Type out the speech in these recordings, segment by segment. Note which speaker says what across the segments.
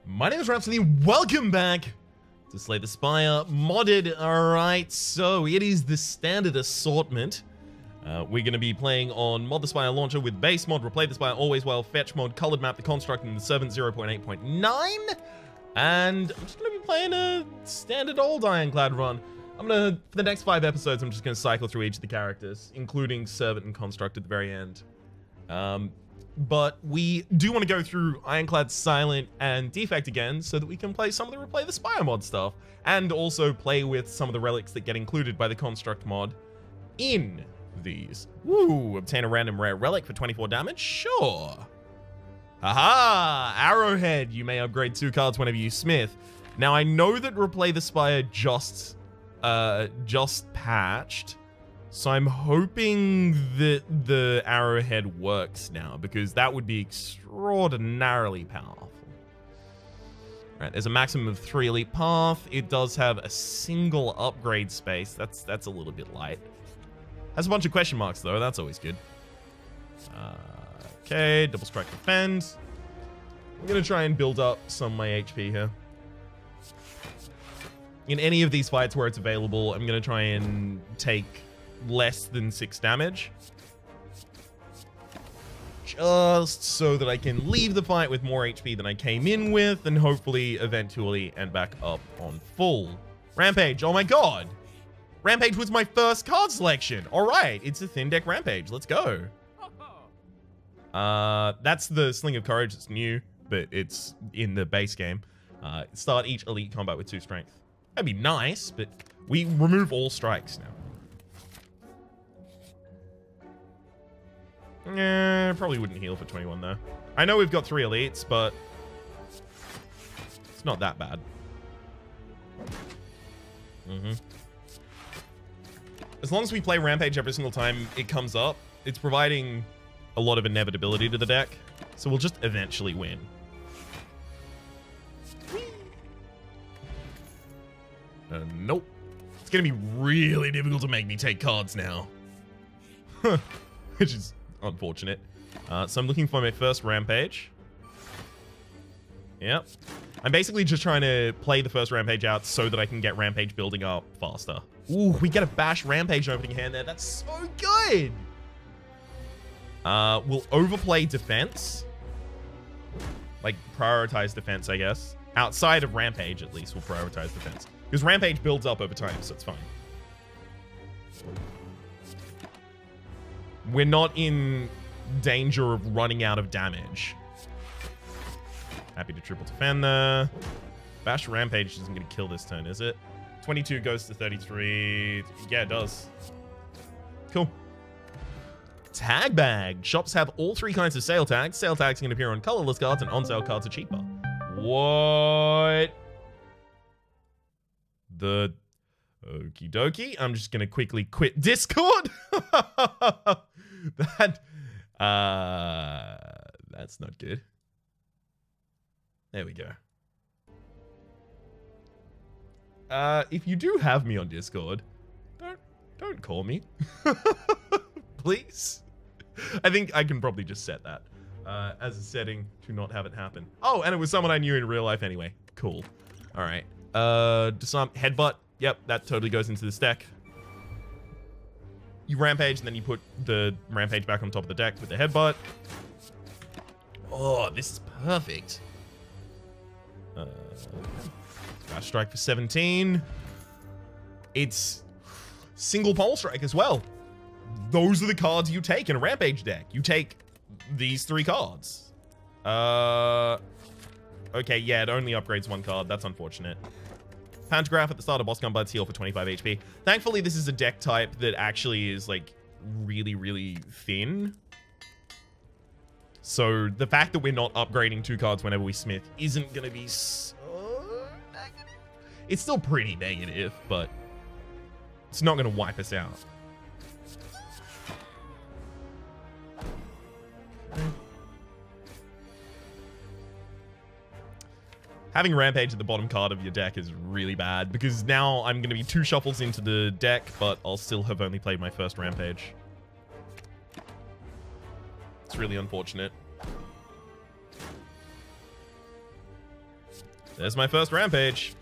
Speaker 1: My name is Rhapsody. Welcome back to Slay the Spire modded. Alright, so it is the standard assortment. We're going to be playing on Mod the Spire Launcher with base mod, Replay the Spire, Always Well, Fetch mod, Colored Map, the Construct, and the Servant 0.8.9. And I'm just going to be playing a standard old Ironclad run. For the next 5 episodes, I'm just going to cycle through each of the characters, including Servant and Construct at the very end. But we do want to go through Ironclad, Silent, and Defect again so that we can play some of the Replay the Spire mod stuff, and also play with some of the relics that get included by the Construct mod in these. Woo! Obtain a random rare relic for 24 damage? Sure. Haha! Arrowhead. You may upgrade 2 cards whenever you smith. Now, I know that Replay the Spire just patched, so I'm hoping that the Arrowhead works now, because that would be extraordinarily powerful. Right, there's a maximum of 3 elite path. It does have a single upgrade space. That's a little bit light. Has a bunch of question marks though. That's always good. Okay, double strike defend. I'm gonna try and build up some of my HP here. In any of these fights where it's available, I'm gonna try and take less than 6 damage, just so that I can leave the fight with more HP than I came in with, and hopefully eventually end back up on full. Rampage. Oh my god, Rampage was my first card selection. All right, it's a thin deck Rampage. Let's go. That's the Sling of Courage. It's new, but it's in the base game. Start each elite combat with 2 strength. That'd be nice, but we remove all strikes now. Probably wouldn't heal for 21 though. I know we've got 3 elites, but it's not that bad. As long as we play Rampage every single time it comes up, it's providing a lot of inevitability to the deck, so we'll just eventually win. Nope. It's gonna be really difficult to make me take cards now. Which is unfortunate. So I'm looking for my first Rampage. Yep. I'm basically just trying to play the first Rampage out so that I can get Rampage building up faster. Ooh, we get a Bash Rampage opening hand there. That's so good! We'll overplay defense. Like, prioritize defense, I guess. Outside of Rampage, at least, we'll prioritize defense. Because Rampage builds up over time, so it's fine. We're not in danger of running out of damage. Happy to triple defend there. Bash Rampage isn't going to kill this turn, is it? 22 goes to 33. Yeah, it does. Cool. Tag bag. Shops have all 3 kinds of sale tags. Sale tags can appear on colorless cards, and on sale cards are cheaper. What? The okie dokie. I'm just gonna quickly quit Discord. That's not good. There we go. If you do have me on Discord, don't call me. Please. I think I can probably just set that as a setting to not have it happen. Oh, and it was someone I knew in real life anyway. Cool. All right. Disarm headbutt. Yep, that totally goes into this deck. You Rampage, and then you put the Rampage back on top of the deck with the headbutt. Oh, this is perfect. Bash Strike for 17. It's single Pole Strike as well. Those are the cards you take in a Rampage deck. You take these 3 cards. Okay, yeah, it only upgrades 1 card. That's unfortunate. Pantograph at the start of boss combats, heal for 25 HP. Thankfully, this is a deck type that actually is, like, really, really thin. So the fact that we're not upgrading 2 cards whenever we smith isn't going to be so negative. It's still pretty negative, but it's not going to wipe us out. Having Rampage at the bottom card of your deck is really bad, because now I'm going to be 2 shuffles into the deck, but I'll still have only played my first Rampage. It's really unfortunate. There's my first rampage.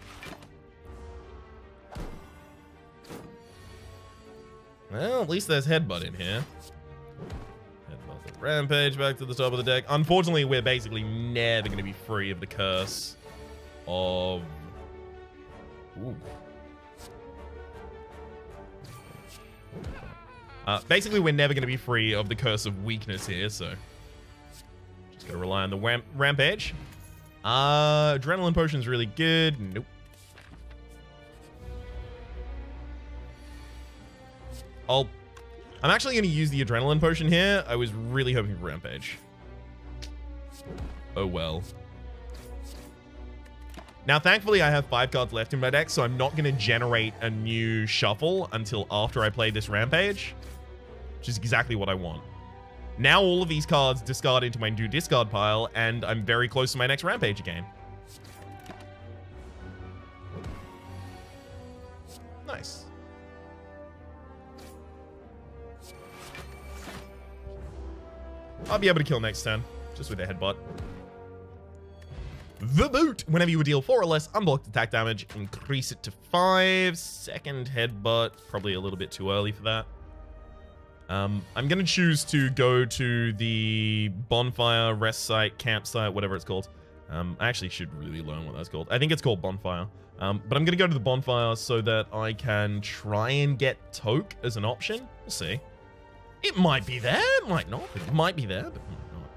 Speaker 1: Well, at least there's headbutt in here. Headbutt the rampage back to the top of the deck. Unfortunately, we're basically never going to be free of the curse of... Ooh. Basically, we're never going to be free of the curse of weakness here, so... Just got to rely on the rampage. Adrenaline potion's really good. Nope. I'm actually going to use the adrenaline potion here. I was really hoping for rampage. Oh well. Now, thankfully, I have 5 cards left in my deck, so I'm not going to generate a new shuffle until after I play this rampage, which is exactly what I want. Now all of these cards discard into my new discard pile, and I'm very close to my next rampage again. Nice. I'll be able to kill next turn, just with a headbutt. The boot! Whenever you would deal 4 or less unblocked attack damage, increase it to 5. Second headbutt, probably a little bit too early for that. I'm going to choose to go to the bonfire, rest site, campsite, whatever it's called. I actually should really learn what that's called. I think it's called bonfire. But I'm going to go to the bonfire so that I can try and get Toke as an option. We'll see. It might be there, it might not. It might be there, but it might not.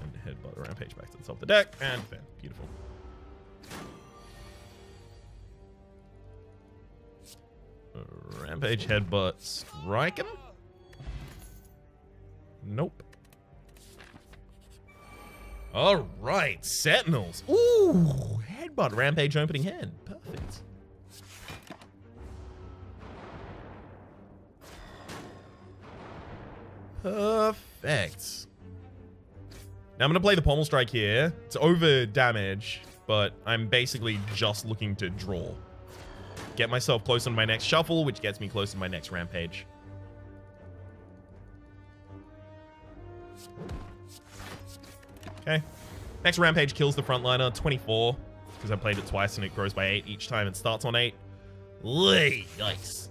Speaker 1: And headbutt the rampage back to the top of the deck, and defend. Beautiful. Rampage, headbutt, strike him? Nope. Alright, Sentinels. Ooh, headbutt, rampage, opening hand. Perfect. Perfect. Now I'm going to play the Pommel Strike here. It's over damage, but I'm basically just looking to draw. Get myself close on my next shuffle, which gets me close to my next rampage. Okay. Next rampage kills the frontliner, 24. Because I played it twice and it grows by 8 each time and starts on 8. Yikes.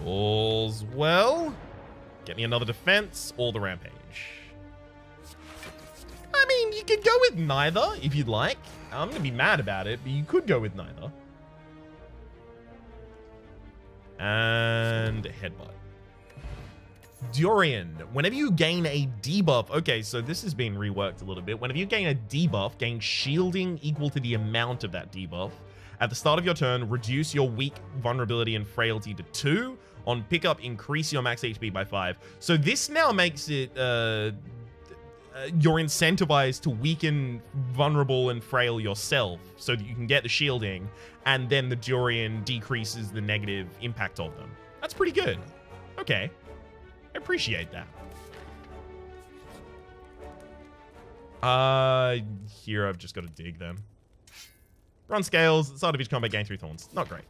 Speaker 1: All's well. Get me another defense or the rampage. I mean, you could go with neither if you'd like. I'm going to be mad about it, but you could go with neither. And headbutt. Durian. Whenever you gain a debuff... Okay, so this has been reworked a little bit. Whenever you gain a debuff, gain shielding equal to the amount of that debuff. At the start of your turn, reduce your weak, vulnerability, and frailty to 2. On pickup, increase your max HP by 5. So this now makes it... you're incentivized to weaken, vulnerable, and frail yourself so that you can get the shielding, and then the Durian decreases the negative impact of them. That's pretty good. Okay. I appreciate that. Here I've just got to dig then. Bronze Scales, start of each combat, gain 3 thorns. Not great.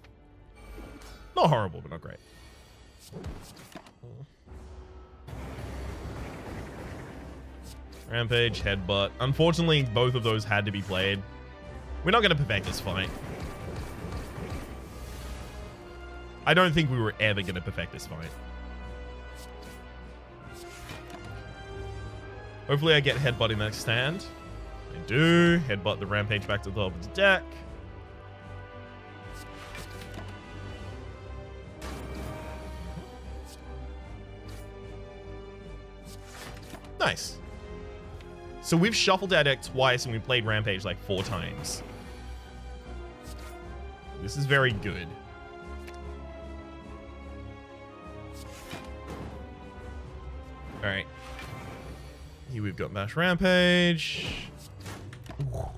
Speaker 1: Not horrible, but not great. Rampage, headbutt. Unfortunately, both of those had to be played. We're not going to perfect this fight. I don't think we were ever going to perfect this fight. Hopefully I get headbutt in next stand. I do. Headbutt the rampage back to the top of the deck. Nice. So we've shuffled our deck twice and we played Rampage like 4 times. This is very good. Alright. Here we've got Mash Rampage. Ooh.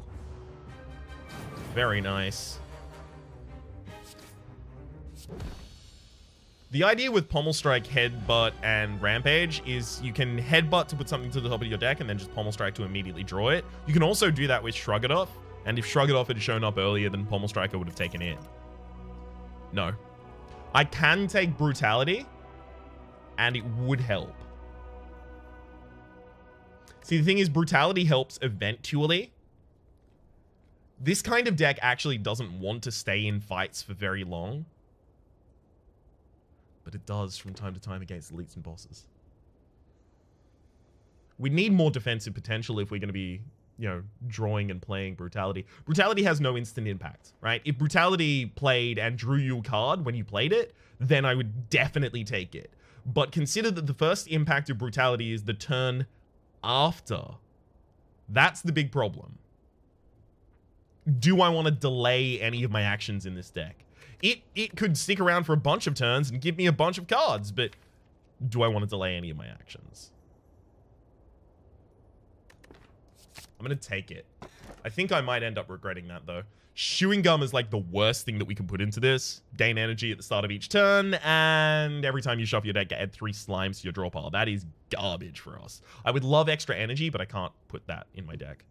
Speaker 1: Very nice. The idea with Pommel Strike, Headbutt, and Rampage is you can Headbutt to put something to the top of your deck and then just Pommel Strike to immediately draw it. You can also do that with Shrug It Off. And if Shrug It Off had shown up earlier, then Pommel Striker would have taken it. No. I can take Brutality, and it would help. See, the thing is, Brutality helps eventually. This kind of deck actually doesn't want to stay in fights for very long. But it does from time to time against elites and bosses. We need more defensive potential if we're going to be, you know, drawing and playing Brutality. Brutality has no instant impact, right? If Brutality played and drew you a card when you played it, then I would definitely take it. But consider that the first impact of Brutality is the turn after. That's the big problem. Do I want to delay any of my actions in this deck? It could stick around for a bunch of turns and give me a bunch of cards, but do I want to delay any of my actions? I'm going to take it. I think I might end up regretting that, though. Chewing Gum is like the worst thing that we can put into this. Gain energy at the start of each turn, and every time you shuffle your deck, add 3 slimes to your draw pile. That is garbage for us. I would love extra energy, but I can't put that in my deck.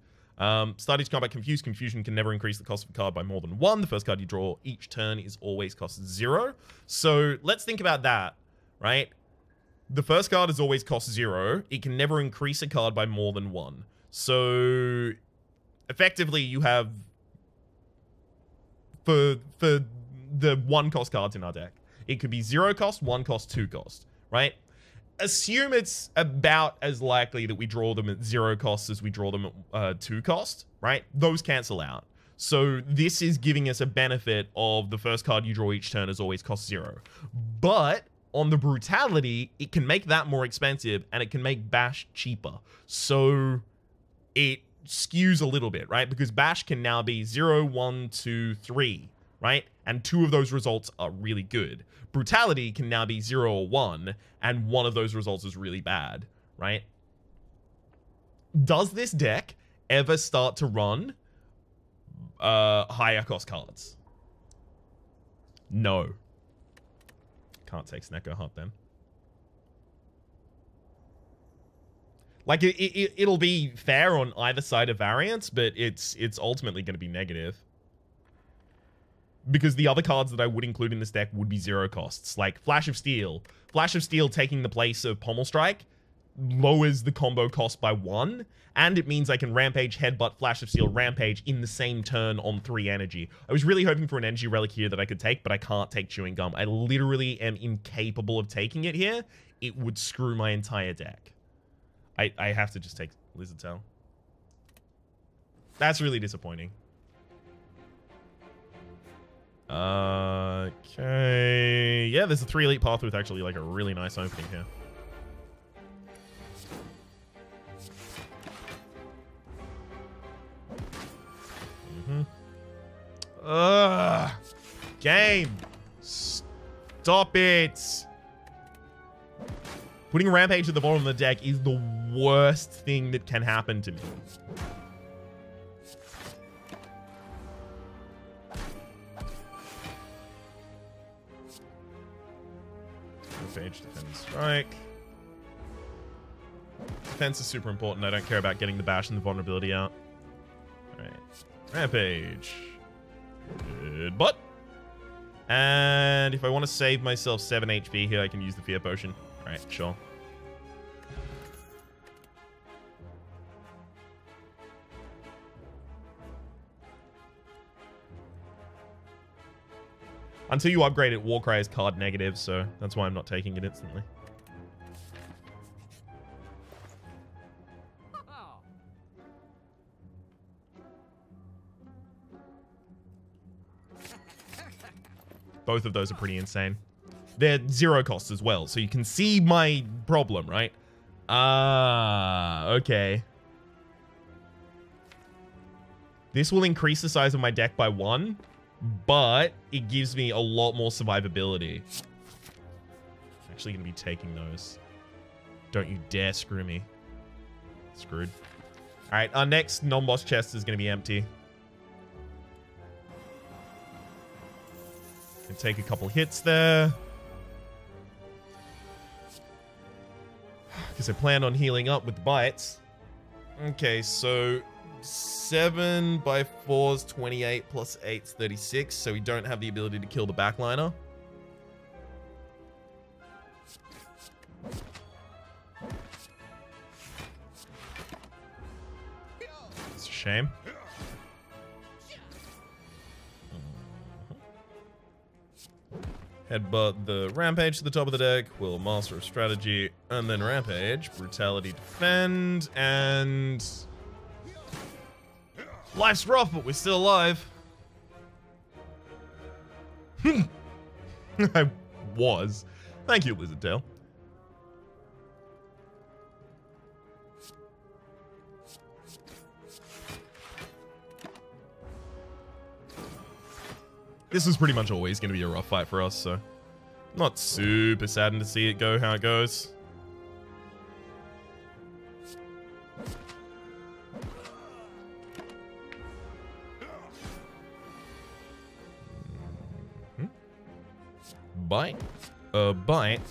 Speaker 1: Start each combat confused. Confusion can never increase the cost of a card by more than 1. The first card you draw each turn is always cost 0. So let's think about that, right? The first card is always cost 0. It can never increase a card by more than 1. So effectively you have for the 1 cost cards in our deck, it could be 0 cost, 1 cost, 2 cost, right? Assume it's about as likely that we draw them at 0 cost as we draw them at 2 cost, right? Those cancel out. So this is giving us a benefit of the first card you draw each turn is always cost 0. But on the Brutality, it can make that more expensive, and it can make Bash cheaper. So it skews a little bit, right? Because Bash can now be 0, 1, 2, 3, right? And 2 of those results are really good. Brutality can now be 0 or 1, and 1 of those results is really bad, right? Does this deck ever start to run higher cost cards? No. Can't take Snecko Hut then. Like, it'll be fair on either side of variance, but it's ultimately going to be negative. Because the other cards that I would include in this deck would be 0 costs. Like Flash of Steel. Flash of Steel taking the place of Pommel Strike lowers the combo cost by 1. And it means I can Rampage, Headbutt, Flash of Steel, Rampage in the same turn on 3 energy. I was really hoping for an energy relic here that I could take, but I can't take Chewing Gum. I literally am incapable of taking it here. It would screw my entire deck. I have to just take Lizard Tail. That's really disappointing. Okay. Yeah, there's a 3 elite path with actually like a really nice opening here. Game. Stop it. Putting Rampage at the bottom of the deck is the worst thing that can happen to me. Rampage, defend, strike. Defense is super important. I don't care about getting the bash and the vulnerability out. Alright. Rampage. Good butt. And if I want to save myself 7 HP here, I can use the Fear Potion. Alright, sure. Until you upgrade it, Warcry is card negative, so that's why I'm not taking it instantly. Both of those are pretty insane. They're 0 costs as well, so you can see my problem, right? Okay. This will increase the size of my deck by 1, but it gives me a lot more survivability. I'm actually going to be taking those. Don't you dare screw me. Screwed. Alright, our next non-boss chest is going to be empty. Can take a couple hits there. Because I plan on healing up with bites. Okay, so 7 by 4 is 28 plus 8 is 36, so we don't have the ability to kill the backliner. It's a shame. Headbutt the Rampage to the top of the deck. Will Master of Strategy, and then Rampage. Brutality, defend, and... Life's rough, but we're still alive. I was. Thank you, Lizard Tail. This is pretty much always going to be a rough fight for us, so... Not super saddened to see it go how it goes. Bite. Bite.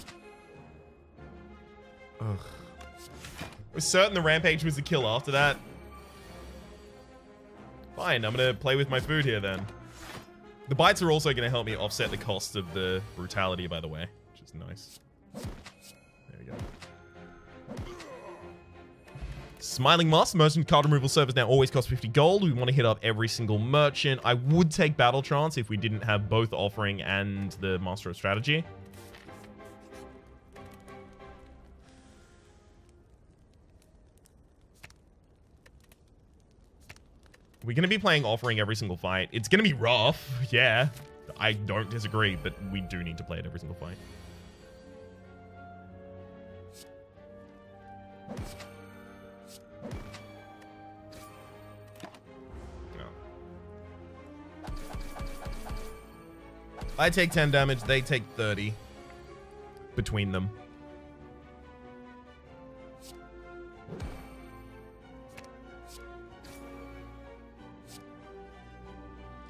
Speaker 1: Ugh. I was certain the Rampage was the kill after that. Fine, I'm gonna play with my food here then. The bites are also gonna help me offset the cost of the brutality, by the way, which is nice. There we go. Smiling Mask, merchant card removal service now always costs 50 gold. We want to hit up every single merchant. I would take Battle Trance if we didn't have both Offering and the Master of Strategy. We're going to be playing Offering every single fight. It's going to be rough, yeah. I don't disagree, but we do need to play it every single fight. I take 10 damage, they take 30 between them.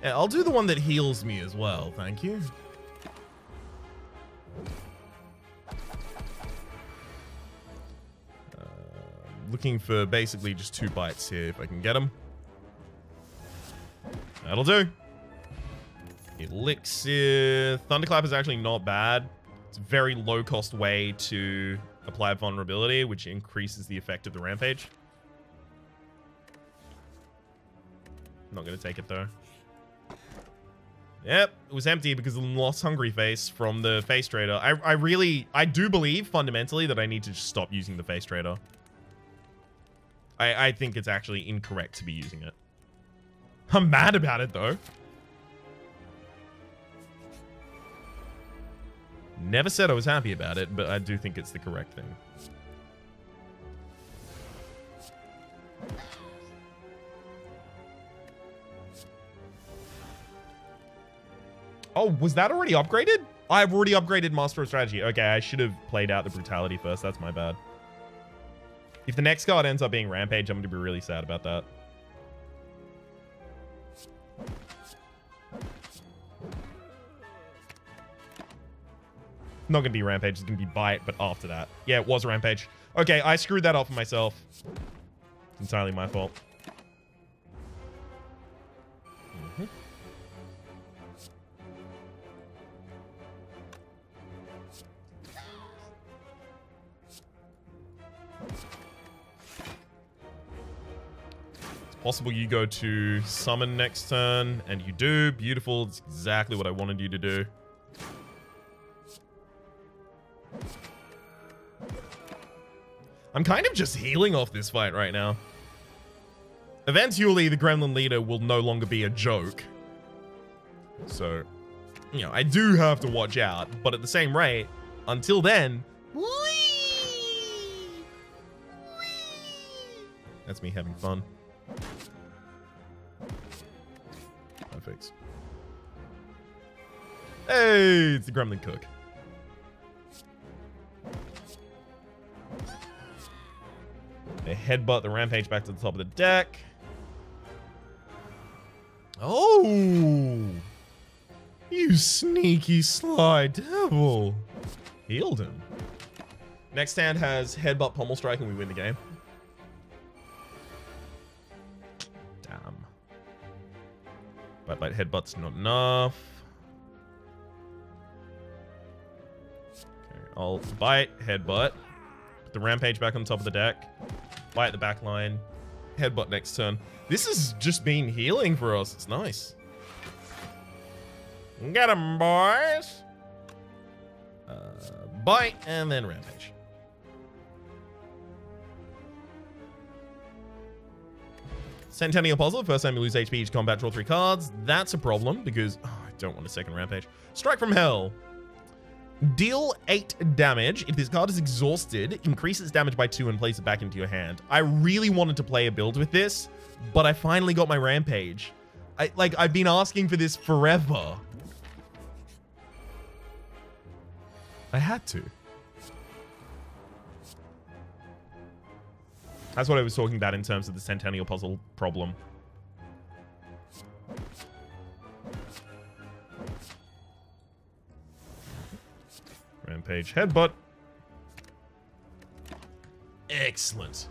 Speaker 1: Yeah, I'll do the one that heals me as well, thank you. Looking for basically just 2 bites here if I can get them. That'll do. Elixir. Thunderclap is actually not bad. It's a very low cost way to apply vulnerability, which increases the effect of the Rampage. Not going to take it though. Yep, it was empty because of the Lost Hungry face from the Face Trader. I do believe fundamentally that I need to just stop using the Face Trader. I think it's actually incorrect to be using it. I'm mad about it though. Never said I was happy about it, but I do think it's the correct thing. Oh, was that already upgraded? I've already upgraded Master of Strategy. Okay, I should have played out the Brutality first. That's my bad. If the next card ends up being Rampage, I'm going to be really sad about that. Not going to be Rampage, it's going to be Bite, but after that. Yeah, it was Rampage. Okay, I screwed that up for myself. It's entirely my fault. It's possible you go to summon next turn, and you do. Beautiful. It's exactly what I wanted you to do. I'm kind of just healing off this fight right now. Eventually, the Gremlin leader will no longer be a joke. So, you know, I do have to watch out. But at the same rate, until then... That's me having fun. Perfect. Hey, it's the Gremlin Cook. They headbutt the Rampage back to the top of the deck. Oh! You sneaky sly devil. Healed him. Next hand has Headbutt Pommel Strike and we win the game. Bite headbutt's not enough. Okay, I'll bite, headbutt. Put the rampage back on top of the deck. Bite the back line. Headbutt next turn. This has just been healing for us. It's nice. Get 'em, boys. Bite and then rampage. Centennial Puzzle. First time you lose HP each combat, draw 3 cards. That's a problem because I don't want a second rampage. Strike from Hell. Deal 8 damage. If this card is exhausted, increase its damage by 2 and place it back into your hand. I really wanted to play a build with this, but I finally got my rampage. I've been asking for this forever. I had to. That's what I was talking about in terms of the Centennial Puzzle problem. Rampage headbutt. Excellent.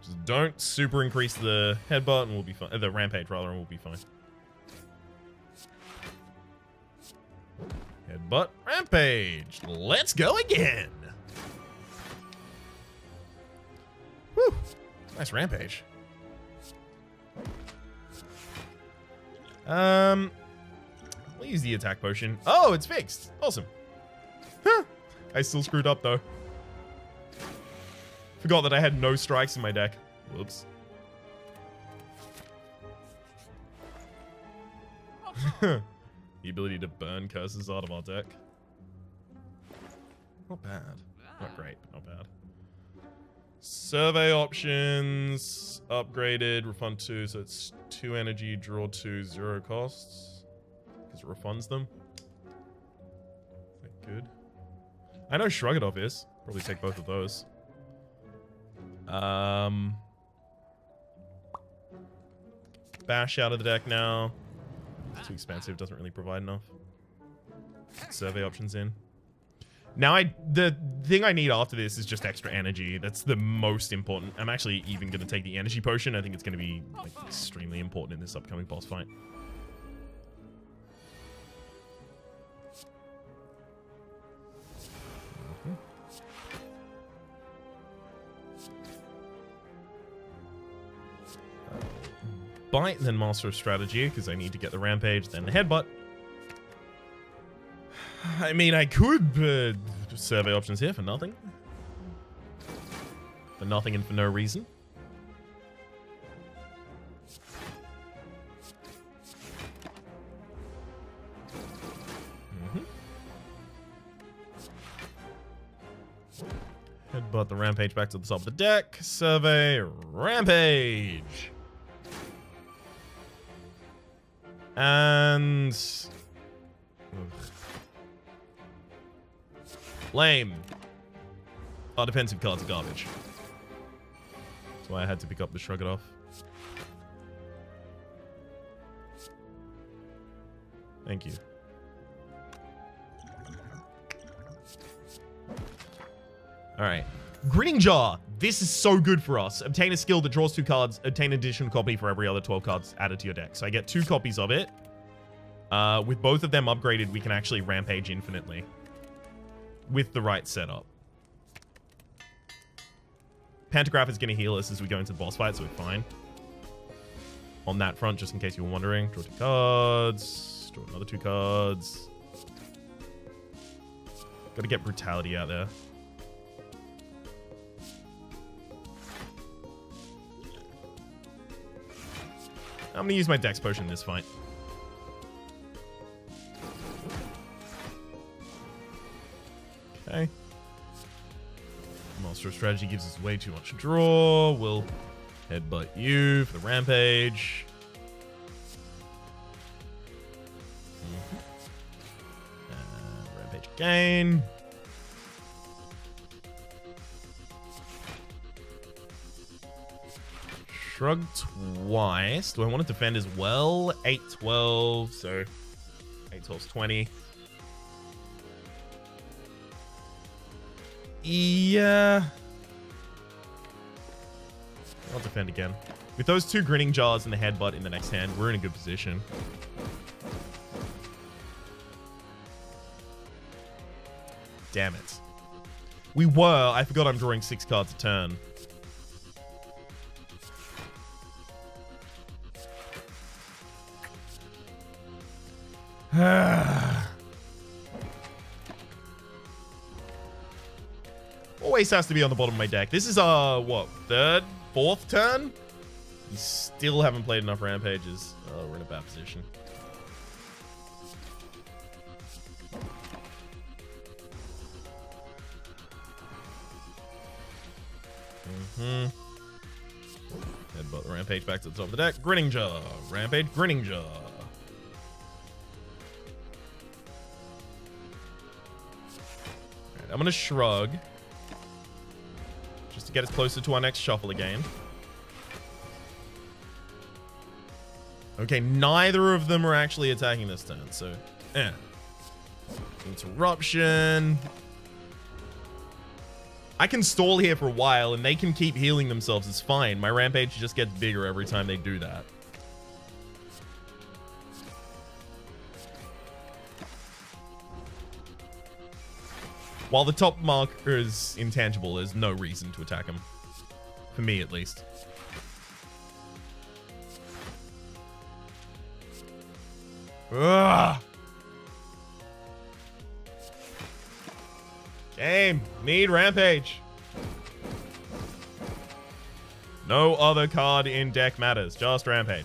Speaker 1: Just don't super increase the headbutt and we'll be fine. The rampage rather, and we'll be fine. Headbutt, rampage. Let's go again. Whew. Nice rampage. We'll use the attack potion. Oh, it's fixed. Awesome. Huh. I still screwed up though. Forgot that I had no strikes in my deck. Whoops. The ability to burn curses out of our deck. Not bad. Not great, but not bad. Survey options. Upgraded. Refund 2. So it's 2 energy, draw 2, 0 costs. Because it refunds them. Is that good? I know Shrug It Off is. Probably take both of those. Bash out of the deck now. It's too expensive, doesn't really provide enough. Survey options in. Now the thing I need after this is just extra energy. That's the most important. I'm actually even going to take the energy potion. I think it's going to be like, extremely important in this upcoming boss fight. Bite, then Master of Strategy, because I need to get the rampage, then the headbutt. I mean, I could survey options here for nothing. For nothing and for no reason. Headbutt the rampage back to the top of the deck. Survey, rampage. And... lame. Our defensive cards are garbage. That's why I had to pick up the Shrug It Off. Thank you. Alright. Grinning Jar. This is so good for us. Obtain a skill that draws 2 cards. Obtain an additional copy for every other 12 cards added to your deck. So I get 2 copies of it. With both of them upgraded, we can actually rampage infinitely. With the right setup. Pantograph is going to heal us as we go into the boss fight, so we're fine. On that front, just in case you were wondering. Draw 2 cards. Draw another 2 cards. Gotta get Brutality out there. I'm going to use my Dex Potion in this fight. Okay. Master of Strategy gives us way too much draw. We'll headbutt you for the rampage. Rampage again. Shrug twice. Do I want to defend as well? 8, 12. So 8, 12 is 20. Yeah. I'll defend again. With those 2 Grinning Jars and the Headbutt in the next hand, we're in a good position. Damn it. We were. I forgot I'm drawing 6 cards a turn. Always has to be on the bottom of my deck. This is our, what, 3rd, 4th turn? We still haven't played enough Rampages. Oh, we're in a bad position. Headbutt the Rampage back to the top of the deck. Grinning Jar. Rampage, Grinning Jar. Alright, I'm gonna shrug. Just to get us closer to our next shuffle again. Okay, neither of them are actually attacking this turn, so... Interruption. I can stall here for a while, and they can keep healing themselves. It's fine. My Rampage just gets bigger every time they do that. While the top marker is intangible, there's no reason to attack him. For me, at least. Ugh. Game. Need Rampage. No other card in deck matters. Just Rampage.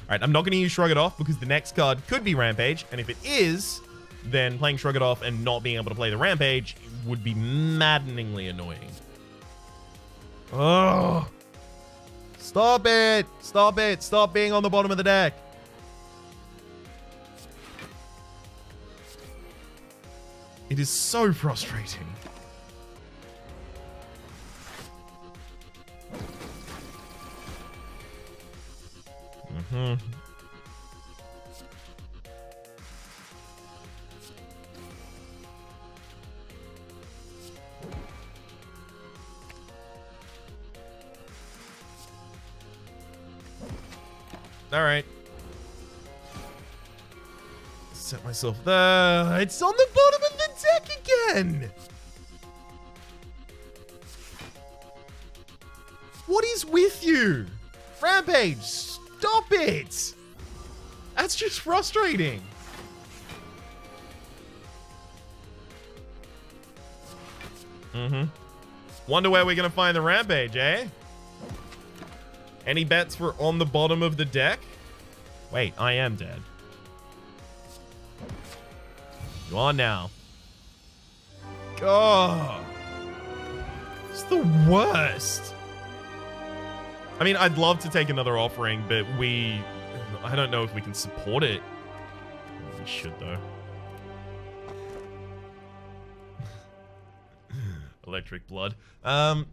Speaker 1: Alright, I'm not going to use Shrug It Off because the next card could be Rampage. And if it is, then playing Shrug It Off and not being able to play the Rampage would be maddeningly annoying. Oh. Stop it. Stop it. Stop being on the bottom of the deck. It is so frustrating. All right. Set myself there. It's on the bottom of the deck again. What is with you? Rampage, stop it. That's just frustrating. Wonder where we're going to find the Rampage, eh? Any bets for on the bottom of the deck? Wait, I am dead. Go on now. God. It's the worst. I mean, I'd love to take another offering, but I don't know if we can support it. We should, though. Electric Blood. I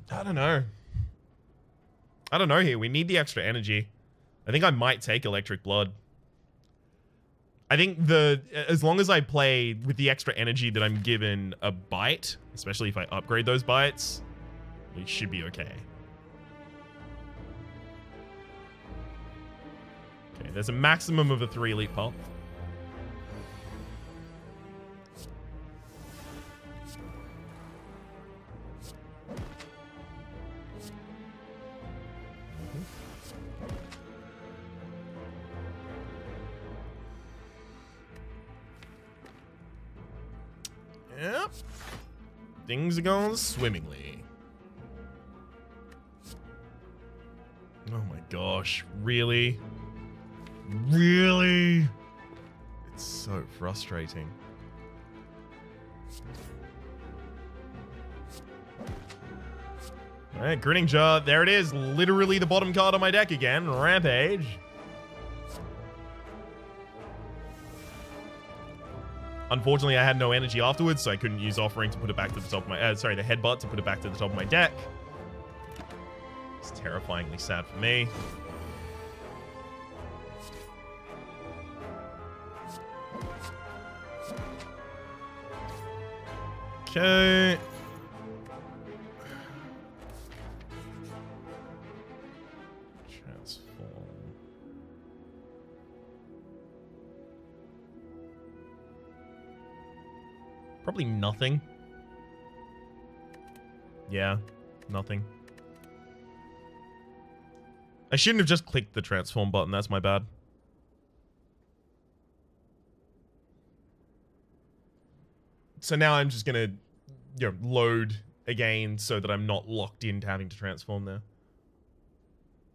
Speaker 1: don't know. I don't know here. We need the extra energy. I think I might take Electric Blood. I think as long as I play with the extra energy that I'm given a bite, especially if I upgrade those bites, we should be okay. Okay, there's a maximum of a 3 Elite Pulp. Yep. Things are going swimmingly. Oh my gosh. Really? Really? It's so frustrating. Alright, Grinning Jar. There it is. Literally the bottom card on my deck again. Rampage. Unfortunately, I had no energy afterwards, so I couldn't use Offering to put it back to the top of my... the Headbutt to put it back to the top of my deck. It's terrifyingly sad for me. Okay. Transform. Probably nothing. Yeah, nothing. I shouldn't have just clicked the transform button. That's my bad. So now I'm just gonna, load again so that I'm not locked into having to transform there.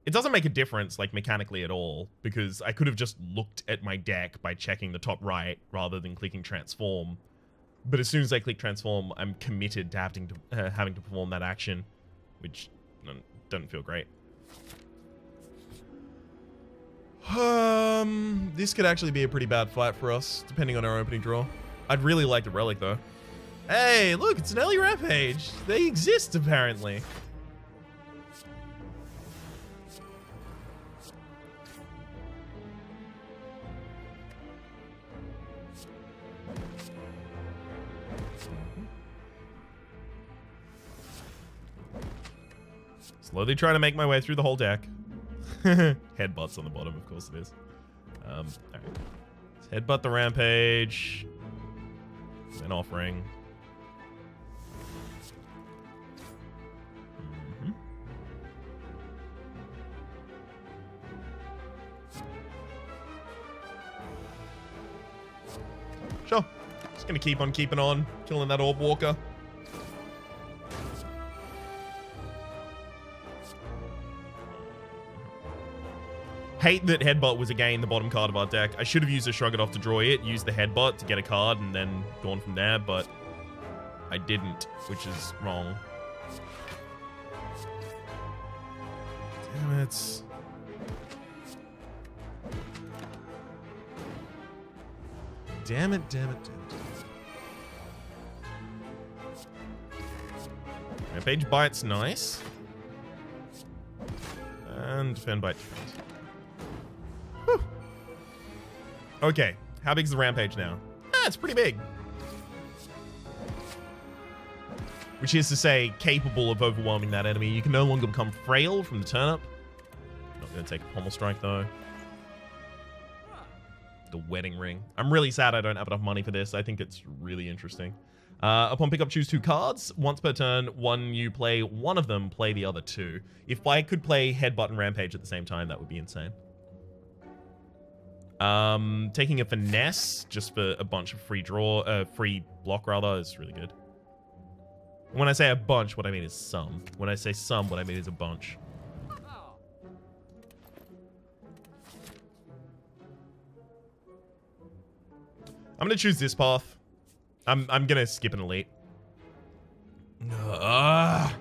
Speaker 1: It doesn't make a difference, like, mechanically at all, because I could have just looked at my deck by checking the top right rather than clicking transform. But as soon as I click transform, I'm committed to having to perform that action, which doesn't feel great. This could actually be a pretty bad fight for us, depending on our opening draw. I'd really like the relic, though. Hey, look, it's an early rampage. They exist, apparently. Slowly trying to make my way through the whole deck. Headbutts on the bottom, of course it is. Alright. Let's headbutt the rampage. An offering. Sure. Just gonna keep on keeping on, killing that orb walker. Hate that Headbutt was again the bottom card of our deck. I should have used a Shrug It Off to draw it, used the Headbutt to get a card, and then gone from there, but I didn't, which is wrong. Damn it. Damn it, damn it, damn it. Rampage Bite's nice. And Defend Bite defense. Whew. Okay, how big's the Rampage now? Ah, it's pretty big. Which is to say, capable of overwhelming that enemy. You can no longer become frail from the turnip. Not going to take a Pommel Strike, though. The Wedding Ring. I'm really sad I don't have enough money for this. I think it's really interesting. Upon pickup, choose 2 cards. Once per turn, one you play one of them, play the other 2. If I could play Headbutt and Rampage at the same time, that would be insane. Taking a Finesse just for a bunch of free block rather, is really good. When I say a bunch, what I mean is some. When I say some, what I mean is a bunch. I'm gonna choose this path. I'm gonna skip an elite. Alright,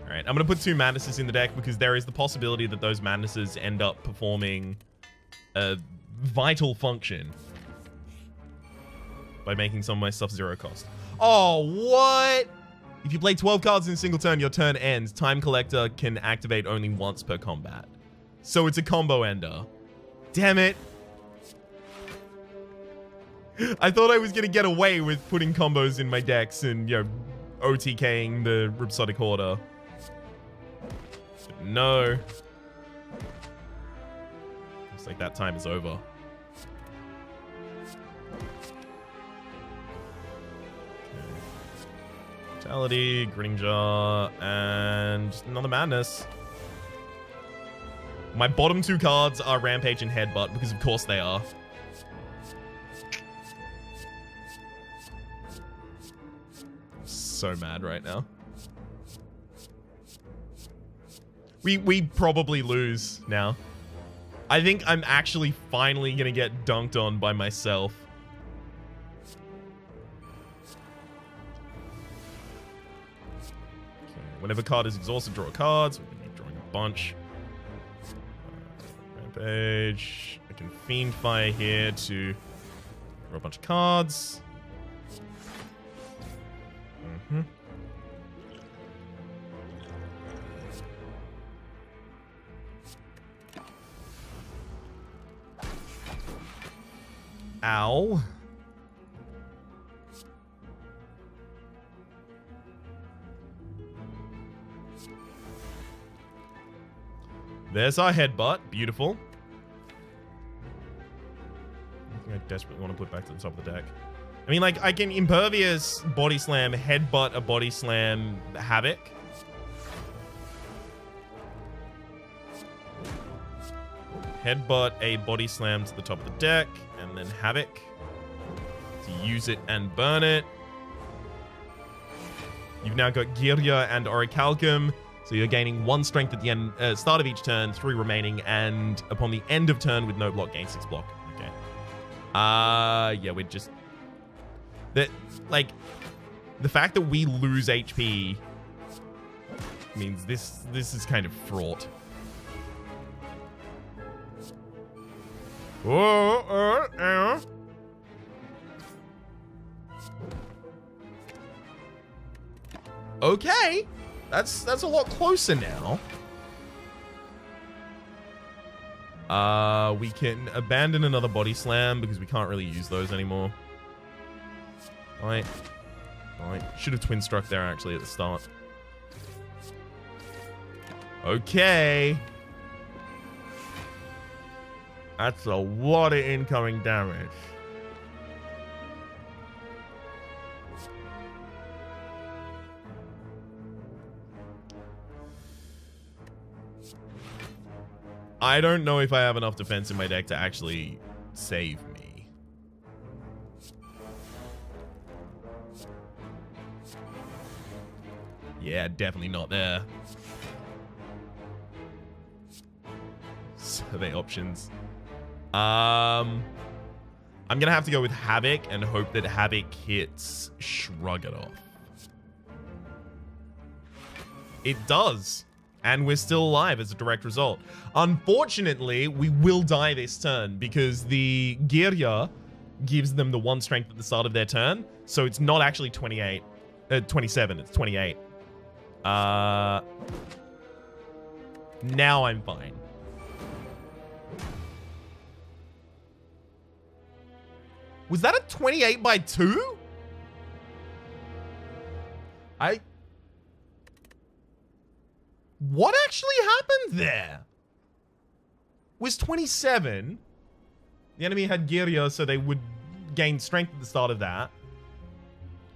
Speaker 1: I'm gonna put 2 Madnesses in the deck because there is the possibility that those Madnesses end up performing a vital function by making some of my stuff 0 cost. Oh, what? If you play 12 cards in a single turn, your turn ends. Time Collector can activate only once per combat. So it's a combo ender. Damn it. I thought I was going to get away with putting combos in my decks and, OTKing the Rhapsodic Hoarder. But no. Looks like that time is over. Vitality, Grinning Jar, and another Madness. My bottom 2 cards are Rampage and Headbutt, because of course they are. I'm so mad right now. We probably lose now. I think I'm actually finally gonna get dunked on by myself. Whenever a card is exhausted, draw a card. So we're going to be drawing a bunch. Rampage. I can Fiend Fire here to draw a bunch of cards. Ow. There's our headbutt. Beautiful. I desperately want to put back to the top of the deck. I mean, like, I can Impervious Body Slam, headbutt a Body Slam Havoc. Headbutt a Body Slam to the top of the deck, and then Havoc to use it and burn it. You've now got Girya and Orichalcum, so you're gaining 1 strength at the end, start of each turn, 3 remaining, and upon the end of turn with no block, gain 6 block. Okay. Yeah, we're just... That, like, the fact that we lose HP means this is kind of fraught. Okay, that's a lot closer now. We can abandon another Body Slam because we can't really use those anymore. Alright. Should have Twin Struck there actually at the start. Okay. That's a lot of incoming damage. I don't know if I have enough defense in my deck to actually save me. Yeah, definitely not there. Survey options. I'm gonna have to go with Havoc and hope that Havoc hits Shrug It Off. It does. And we're still alive as a direct result. Unfortunately, we will die this turn because the Girya gives them the 1 strength at the start of their turn. So it's not actually 27, it's 28. Now I'm fine. Was that a 28 by 2? What actually happened there? Was 27? The enemy had Girya, so they would gain strength at the start of that.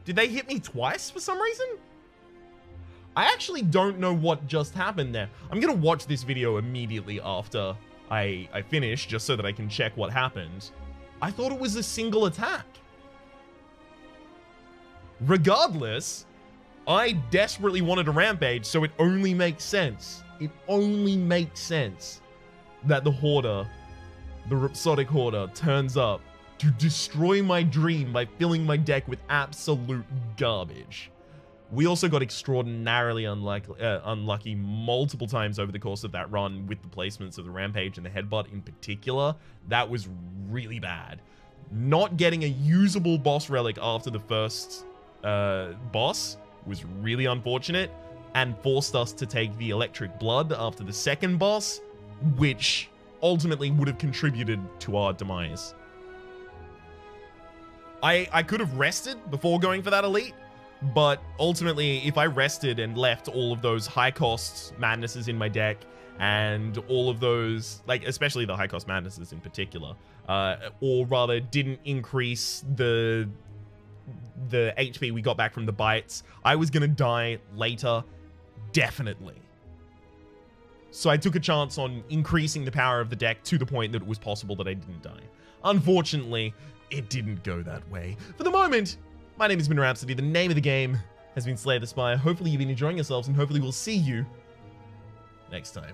Speaker 1: Did they hit me twice for some reason? I actually don't know what just happened there. I'm gonna watch this video immediately after I finish, just so that I can check what happened. I thought it was a single attack. Regardless, I desperately wanted a rampage, so it only makes sense. It only makes sense that the Hoarder, the Rhapsodic Hoarder, turns up to destroy my dream by filling my deck with absolute garbage. We also got extraordinarily unlucky multiple times over the course of that run with the placements of the Rampage and the Headbutt in particular. That was really bad. Not getting a usable boss relic after the first boss was really unfortunate and forced us to take the Electric Blood after the second boss, which ultimately would have contributed to our demise. I could have rested before going for that elite, but ultimately, if I rested and left all of those high-cost madnesses in my deck and all of those, like, especially the high-cost madnesses in particular, or rather didn't increase the HP we got back from the bites, I was gonna die later, definitely. So I took a chance on increasing the power of the deck to the point that it was possible that I didn't die. Unfortunately, it didn't go that way. For the moment, my name has been Rhapsody. The name of the game has been Slay the Spire. Hopefully you've been enjoying yourselves, and hopefully we'll see you next time.